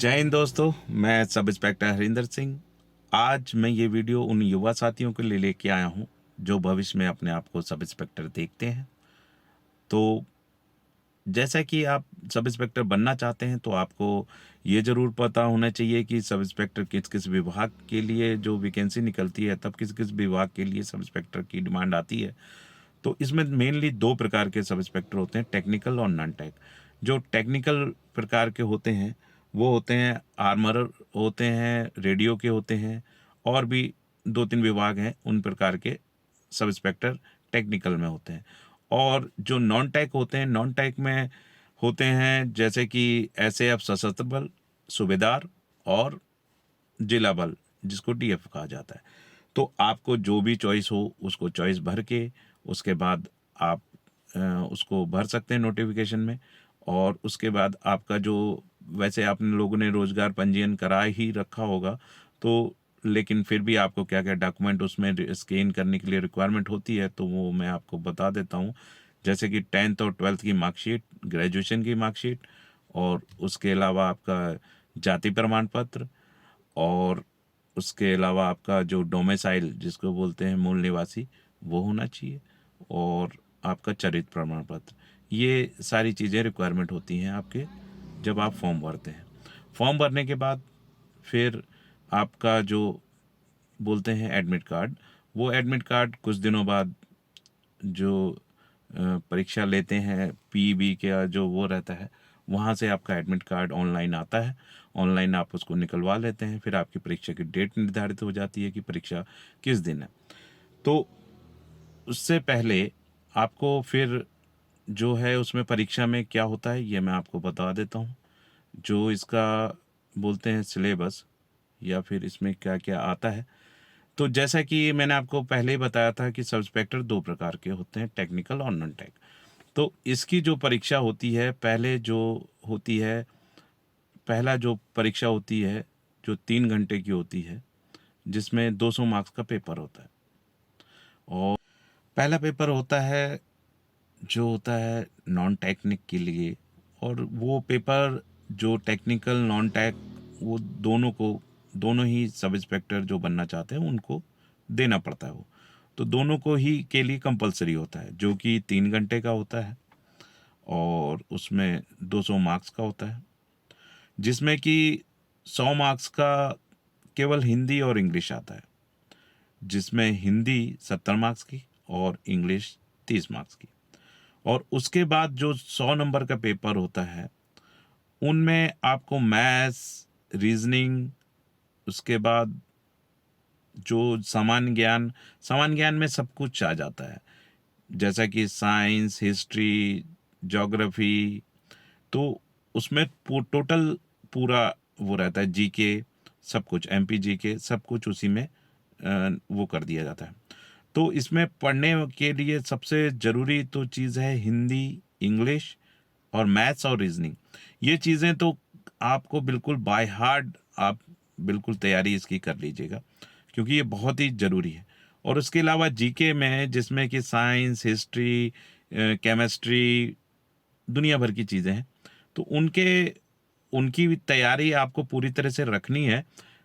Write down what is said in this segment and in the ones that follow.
जय हिंद दोस्तों, मैं सब इंस्पेक्टर हरिंदर सिंह। आज मैं ये वीडियो उन युवा साथियों के लिए लेके आया हूँ जो भविष्य में अपने आप को सब इंस्पेक्टर देखते हैं। तो जैसा कि आप सब इंस्पेक्टर बनना चाहते हैं तो आपको ये ज़रूर पता होना चाहिए कि सब इंस्पेक्टर किस किस विभाग के लिए जो वैकेंसी निकलती है, तब किस किस विभाग के लिए सब इंस्पेक्टर की डिमांड आती है। तो इसमें मेनली दो प्रकार के सब इंस्पेक्टर होते हैं, टेक्निकल और नॉन टेक। जो टेक्निकल प्रकार के होते हैं वो होते हैं आर्मरर होते हैं, रेडियो के होते हैं, और भी दो तीन विभाग हैं, उन प्रकार के सब इंस्पेक्टर टेक्निकल में होते हैं। और जो नॉन टेक होते हैं, नॉन टेक में होते हैं जैसे कि एसएएफ सशस्त्र बल, सूबेदार और जिला बल, जिसको डीएफ कहा जाता है। तो आपको जो भी चॉइस हो उसको चॉइस भर के उसके बाद आप उसको भर सकते हैं नोटिफिकेशन में। और उसके बाद आपका जो, वैसे आप लोगों ने रोजगार पंजीयन करा ही रखा होगा, तो लेकिन फिर भी आपको क्या क्या डॉक्यूमेंट उसमें स्कैन करने के लिए रिक्वायरमेंट होती है, तो वो मैं आपको बता देता हूँ। जैसे कि 10th और 12th की मार्कशीट, ग्रेजुएशन की मार्कशीट, और उसके अलावा आपका जाति प्रमाण पत्र, और उसके अलावा आपका जो डोमिसाइल जिसको बोलते हैं मूल निवासी, वो होना चाहिए, और आपका चरित्र प्रमाण पत्र। ये सारी चीज़ें रिक्वायरमेंट होती हैं आपके जब आप फॉर्म भरते हैं। फॉर्म भरने के बाद फिर आपका जो बोलते हैं एडमिट कार्ड, वो एडमिट कार्ड कुछ दिनों बाद जो परीक्षा लेते हैं पीईबी का जो वो रहता है, वहाँ से आपका एडमिट कार्ड ऑनलाइन आता है। ऑनलाइन आप उसको निकलवा लेते हैं, फिर आपकी परीक्षा की डेट निर्धारित हो जाती है कि परीक्षा किस दिन है। तो उससे पहले आपको फिर जो है उसमें परीक्षा में क्या होता है ये मैं आपको बता देता हूँ। जो इसका बोलते हैं सिलेबस, या फिर इसमें क्या क्या आता है। तो जैसा कि मैंने आपको पहले ही बताया था कि सब इंस्पेक्टर दो प्रकार के होते हैं, टेक्निकल और नॉन टेक। तो इसकी जो परीक्षा होती है, पहले जो होती है, पहला जो परीक्षा होती है जो 3 घंटे की होती है, जिसमें 200 मार्क्स का पेपर होता है। और पहला पेपर होता है जो होता है नॉन टेक्निक के लिए। और वो पेपर जो टेक्निकल नॉन टेक, वो दोनों को, दोनों ही सब इंस्पेक्टर जो बनना चाहते हैं उनको देना पड़ता है वो। तो दोनों को ही के लिए कंपलसरी होता है, जो कि 3 घंटे का होता है, और उसमें 200 मार्क्स का होता है, जिसमें कि 100 मार्क्स का केवल हिंदी और इंग्लिश आता है, जिसमें हिंदी 70 मार्क्स की और इंग्लिश 30 मार्क्स की। और उसके बाद जो 100 नंबर का पेपर होता है, उनमें आपको मैथ्स, रीजनिंग, उसके बाद जो सामान्य ज्ञान में सब कुछ आ जाता है, जैसा कि साइंस, हिस्ट्री, ज्योग्राफी। तो उसमें टोटल पूरा वो रहता है, जीके, सब कुछ, एमपी जीके, सब कुछ उसी में वो कर दिया जाता है। तो इसमें पढ़ने के लिए सबसे ज़रूरी तो चीज़ है हिंदी, इंग्लिश और मैथ्स और रीजनिंग। ये चीज़ें तो आपको बिल्कुल बाय हार्ट, आप बिल्कुल तैयारी इसकी कर लीजिएगा, क्योंकि ये बहुत ही ज़रूरी है। और उसके अलावा जीके में, जिसमें कि साइंस, हिस्ट्री, केमिस्ट्री, दुनिया भर की चीज़ें हैं, तो उनकी भी तैयारी आपको पूरी तरह से रखनी है।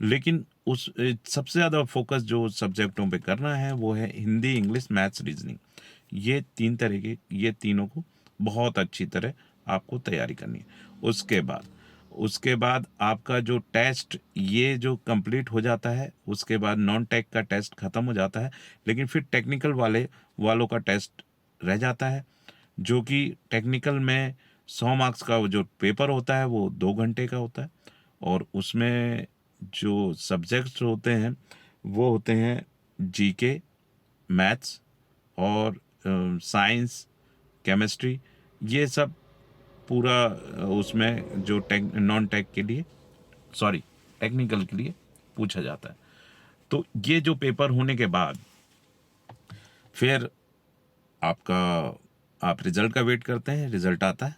लेकिन सबसे ज़्यादा फोकस जो सब्जेक्टों पे करना है वो है हिंदी, इंग्लिश, मैथ्स, रीजनिंग। ये तीनों को बहुत अच्छी तरह आपको तैयारी करनी है। उसके बाद आपका जो टेस्ट, ये जो कंप्लीट हो जाता है, उसके बाद नॉन टेक का टेस्ट ख़त्म हो जाता है, लेकिन फिर टेक्निकल वालों का टेस्ट रह जाता है, जो कि टेक्निकल में 100 मार्क्स का वो जो पेपर होता है वो 2 घंटे का होता है। और उसमें जो सब्जेक्ट्स होते हैं वो होते हैं जीके, मैथ्स और साइंस, केमिस्ट्री, ये सब पूरा उसमें जो नॉन टेक के लिए, सॉरी, टेक्निकल के लिए पूछा जाता है। तो ये जो पेपर होने के बाद फिर आपका, आप रिजल्ट का वेट करते हैं, रिजल्ट आता है।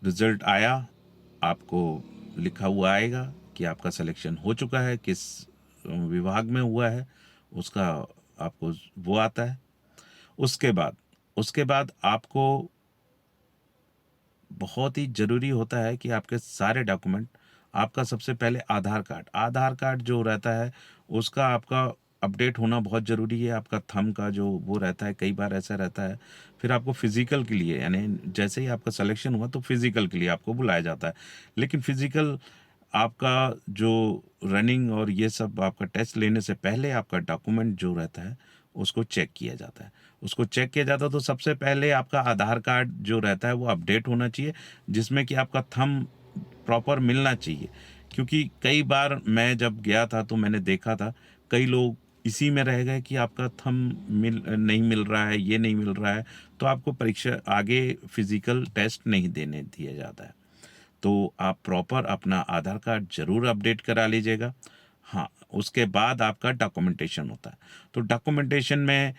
रिजल्ट आया, आपको लिखा हुआ आएगा कि आपका सिलेक्शन हो चुका है, किस विभाग में हुआ है उसका आपको वो आता है। उसके बाद आपको बहुत ही ज़रूरी होता है कि आपके सारे डॉक्यूमेंट आपका सबसे पहले आधार कार्ड जो रहता है उसका आपका अपडेट होना बहुत ज़रूरी है। आपका थंब का जो वो रहता है, कई बार ऐसा रहता है। फिर आपको फिज़िकल के लिए, यानी जैसे ही आपका सिलेक्शन हुआ तो फिज़िकल के लिए आपको बुलाया जाता है। लेकिन फिज़िकल आपका जो रनिंग और ये सब आपका टेस्ट लेने से पहले आपका डॉक्यूमेंट जो रहता है उसको चेक किया जाता है। उसको चेक किया जाता है तो सबसे पहले आपका आधार कार्ड जो रहता है वो अपडेट होना चाहिए, जिसमें कि आपका थंब प्रॉपर मिलना चाहिए। क्योंकि कई बार मैं जब गया था तो मैंने देखा था कई लोग इसी में रह गए कि आपका थंब नहीं मिल रहा है, ये नहीं मिल रहा है, तो आपको परीक्षा आगे फिजिकल टेस्ट नहीं देने दिया जाता है। तो आप प्रॉपर अपना आधार कार्ड ज़रूर अपडेट करा लीजिएगा। हाँ, उसके बाद आपका डॉक्यूमेंटेशन होता है। तो डॉक्यूमेंटेशन में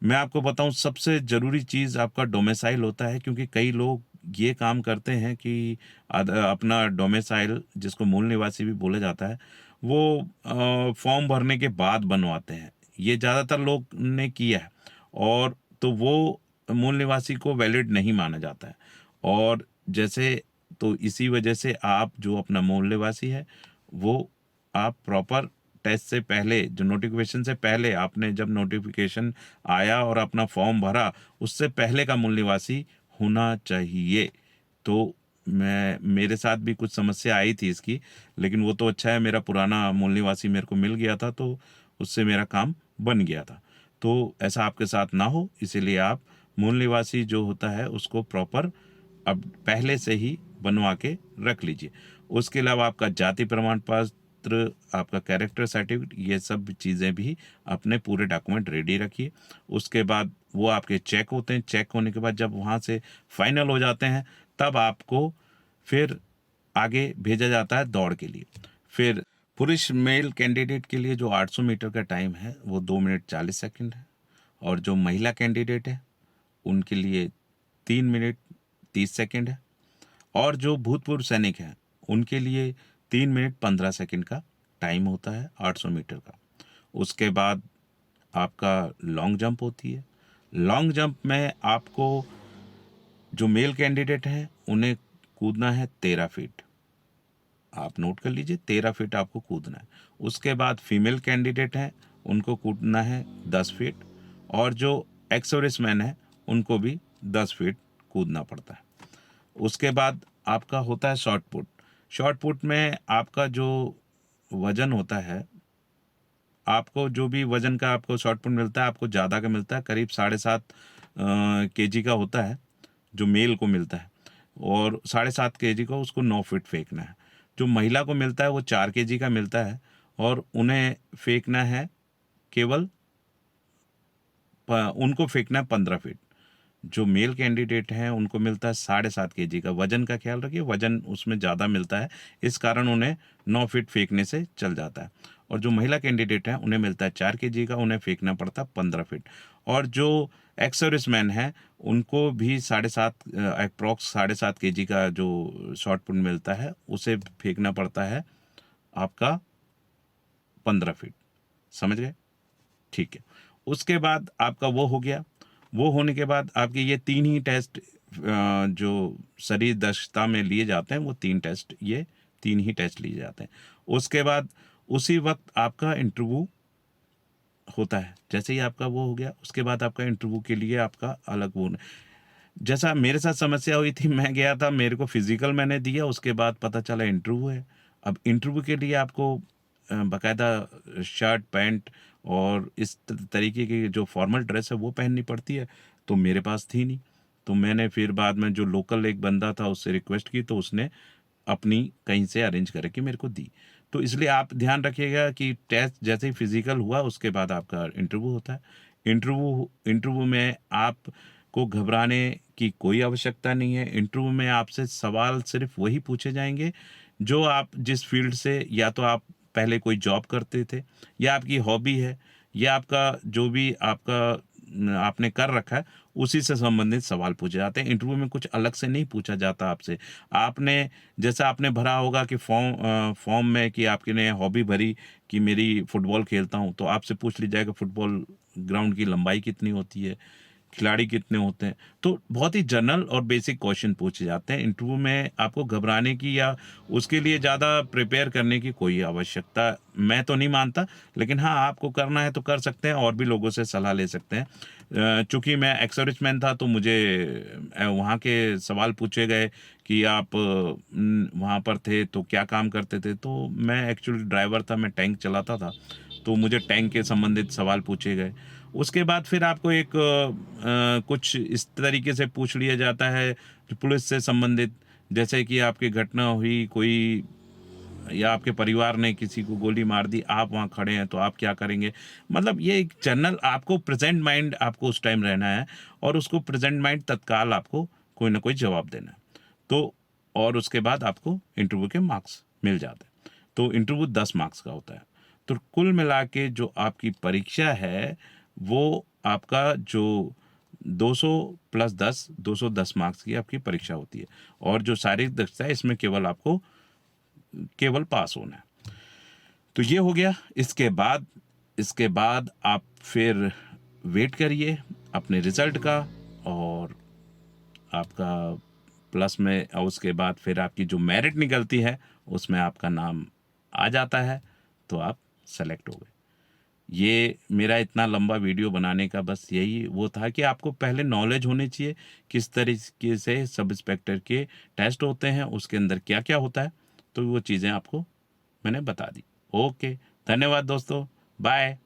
मैं आपको बताऊँ, सबसे ज़रूरी चीज़ आपका डोमिसाइल होता है, क्योंकि कई लोग ये काम करते हैं कि अपना डोमिसाइल, जिसको मूल निवासी भी बोला जाता है, वो फॉर्म भरने के बाद बनवाते हैं। ये ज़्यादातर लोग ने किया है, और तो वो मूल निवासी को वैलिड नहीं माना जाता है। और जैसे तो इसी वजह से आप जो अपना मूल निवासी है वो आप प्रॉपर टेस्ट से पहले, जो नोटिफिकेशन से पहले, आपने जब नोटिफिकेशन आया और अपना फॉर्म भरा उससे पहले का मूल निवासी होना चाहिए। तो मेरे साथ भी कुछ समस्या आई थी इसकी, लेकिन वो तो अच्छा है, मेरा पुराना मूल निवासी मेरे को मिल गया था, तो उससे मेरा काम बन गया था। तो ऐसा आपके साथ ना हो, इसीलिए आप मूल निवासी जो होता है उसको प्रॉपर अब पहले से ही बनवा के रख लीजिए। उसके अलावा आपका जाति प्रमाण पत्र, आपका कैरेक्टर सर्टिफिकेट, ये सब चीज़ें भी अपने पूरे डॉक्यूमेंट रेडी रखिए। उसके बाद वो आपके चेक होते हैं, चेक होने के बाद जब वहाँ से फाइनल हो जाते हैं तब आपको फिर आगे भेजा जाता है दौड़ के लिए। फिर पुरुष मेल कैंडिडेट के लिए जो 800 मीटर का टाइम है वो 2 मिनट 40 सेकंड है, और जो महिला कैंडिडेट है उनके लिए 3 मिनट 30 सेकंड है, और जो भूतपूर्व सैनिक हैं उनके लिए 3 मिनट 15 सेकंड का टाइम होता है 800 मीटर का। उसके बाद आपका लॉन्ग जंप होती है। लॉन्ग जंप में आपको, जो मेल कैंडिडेट हैं उन्हें कूदना है 13 फीट। आप नोट कर लीजिए, 13 फीट आपको कूदना है। उसके बाद फीमेल कैंडिडेट हैं उनको कूदना है 10 फीट, और जो एक्स सर्विसमैन है उनको भी 10 फीट कूदना पड़ता है। उसके बाद आपका होता है शॉर्ट पुट। शॉर्ट पुट में आपका जो वज़न होता है, आपको जो भी वज़न का आपको शॉर्ट पुट मिलता है, आपको ज़्यादा का मिलता है, करीब 7.5 केजी का होता है जो मेल को मिलता है, और 7.5 केजी का उसको 9 फीट फेंकना है। जो महिला को मिलता है वो 4 केजी का मिलता है, और उन्हें फेंकना है केवल उनको फेंकना है 15 फीट। जो मेल कैंडिडेट हैं उनको मिलता है 7.5 केजी का। वजन का ख्याल रखिए, वजन उसमें ज़्यादा मिलता है, इस कारण उन्हें 9 फीट फेंकने से चल जाता है। और जो महिला कैंडिडेट हैं उन्हें मिलता है 4 केजी का, उन्हें फेंकना पड़ता है 15 फीट। और जो एक्स सर्विसमैन हैं उनको भी 7.5 अप्रॉक्स 7.5 केजी का जो शॉर्ट पुट मिलता है उसे फेंकना पड़ता है आपका 15 फीट। समझ गए? ठीक है। उसके बाद आपका वो हो गया। वो होने के बाद आपके ये 3 ही टेस्ट जो शरीर दक्षता में लिए जाते हैं, वो 3 टेस्ट, ये 3 ही टेस्ट लिए जाते हैं। उसके बाद उसी वक़्त आपका इंटरव्यू होता है। जैसे ही आपका वो हो गया, उसके बाद आपका इंटरव्यू के लिए आपका अलग वो, जैसा मेरे साथ समस्या हुई थी, मैं गया था, मेरे को फिज़िकल मैंने दिया, उसके बाद पता चला इंटरव्यू है। अब इंटरव्यू के लिए आपको बाकायदा शर्ट, पैंट और इस तरीके की जो फॉर्मल ड्रेस है वो पहननी पड़ती है, तो मेरे पास थी नहीं। तो मैंने फिर बाद में जो लोकल एक बंदा था उससे रिक्वेस्ट की, तो उसने अपनी कहीं से अरेंज करके मेरे को दी। तो इसलिए आप ध्यान रखिएगा कि टेस्ट जैसे ही फिज़िकल हुआ उसके बाद आपका इंटरव्यू होता है। इंटरव्यू इंटरव्यू में आपको घबराने की कोई आवश्यकता नहीं है। इंटरव्यू में आपसे सवाल सिर्फ़ वही पूछे जाएँगे जो आप जिस फ़ील्ड से, या तो आप पहले कोई जॉब करते थे, या आपकी हॉबी है, या आपका जो भी आपका आपने कर रखा है उसी से संबंधित सवाल पूछे जाते हैं। इंटरव्यू में कुछ अलग से नहीं पूछा जाता आपसे। आपने जैसा आपने भरा होगा कि फॉर्म में कि आपने हॉबी भरी कि मेरी फुटबॉल खेलता हूँ, तो आपसे पूछ लिया जाएगा फुटबॉल ग्राउंड की लंबाई कितनी होती है, खिलाड़ी कितने होते हैं। तो बहुत ही जनरल और बेसिक क्वेश्चन पूछे जाते हैं। इंटरव्यू में आपको घबराने की या उसके लिए ज़्यादा प्रिपेयर करने की कोई आवश्यकता मैं तो नहीं मानता, लेकिन हाँ, आपको करना है तो कर सकते हैं और भी लोगों से सलाह ले सकते हैं। चूँकि मैं एक्स-सर्विसमैन था तो मुझे वहाँ के सवाल पूछे गए कि आप वहाँ पर थे तो क्या काम करते थे? तो मैं एक्चुअली ड्राइवर था, मैं टैंक चलाता था, तो मुझे टैंक के संबंधित सवाल पूछे गए। उसके बाद फिर आपको एक कुछ इस तरीके से पूछ लिया जाता है कि पुलिस से संबंधित, जैसे कि आपकी घटना हुई कोई या आपके परिवार ने किसी को गोली मार दी, आप वहाँ खड़े हैं तो आप क्या करेंगे? मतलब ये एक जनरल आपको प्रेज़ेंट माइंड आपको उस टाइम रहना है और उसको प्रेज़ेंट माइंड तत्काल आपको कोई ना कोई जवाब देना है। तो और उसके बाद आपको इंटरव्यू के मार्क्स मिल जाते हैं। तो इंटरव्यू 10 मार्क्स का होता है। तो कुल मिला के जो आपकी परीक्षा है, वो आपका जो 200 प्लस 10, 210 मार्क्स की आपकी परीक्षा होती है और जो शारीरिक दक्षता है, इसमें केवल पास होना है। तो ये हो गया। इसके बाद आप फिर वेट करिए अपने रिज़ल्ट का और आपका प्लस में, और उसके बाद फिर आपकी जो मेरिट निकलती है, उसमें आपका नाम आ जाता है, तो आप सेलेक्ट हो गए। ये मेरा इतना लंबा वीडियो बनाने का बस यही वो था कि आपको पहले नॉलेज होनी चाहिए, किस तरीके से सब इंस्पेक्टर के टेस्ट होते हैं, उसके अंदर क्या-क्या होता है, तो वो चीज़ें आपको मैंने बता दी। ओके, धन्यवाद दोस्तों, बाय।